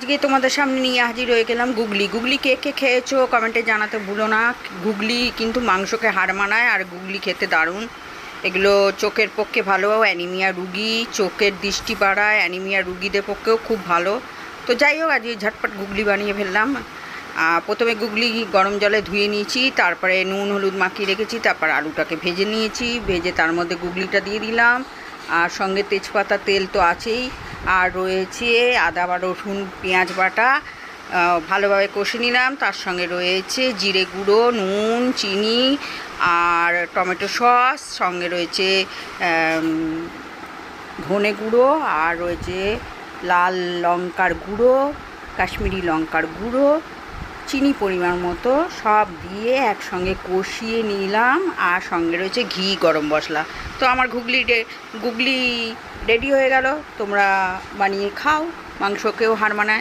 আজকে তোমাদের সামনে নিয়ে হাজির হয়ে গেলাম গুগলি। গুগলি কে কে খেয়েছো কমেন্টে জানাতে ভুলো না। গুগলি কিন্তু মাংসকে হার মানায়, আর গুগলি খেতে দারুণ। এগুলো চোখের পক্ষে ভালো, অ্যানিমিয়া রুগী, চোখের দৃষ্টি বাড়ায়, অ্যানিমিয়া রুগীদের পক্ষেও খুব ভালো। তো যাই হোক, আজকে ঝটপট গুগলি বানিয়ে ফেললাম। প্রথমে গুগলি গরম জলে ধুয়ে নিয়েছি, তারপরে নুন হলুদ মাখিয়ে রেখেছি, তারপর আলুটাকে ভেজে নিয়েছি, ভেজে তার মধ্যে গুগলিটা দিয়ে দিলাম। আর সঙ্গে তেজপাতা, তেল তো আছেই, আর রয়েছে আদা বা রসুন পেঁয়াজ বাটা, ভালোভাবে কষে নিলাম। তার সঙ্গে রয়েছে জিরে গুঁড়ো, নুন, চিনি আর টমেটো সস, সঙ্গে রয়েছে ধনে গুঁড়ো, আর রয়েছে লাল লঙ্কার গুঁড়ো, কাশ্মীরি লঙ্কার গুঁড়ো, চিনি পরিমাণ মতো, সব দিয়ে একসঙ্গে কষিয়ে নিলাম। আর সঙ্গে রয়েছে ঘি, গরম মশলা। তো আমার গুগলি রেডি হয়ে গেল। তোমরা বানিয়ে খাও, মাংসকেও হার মানায়।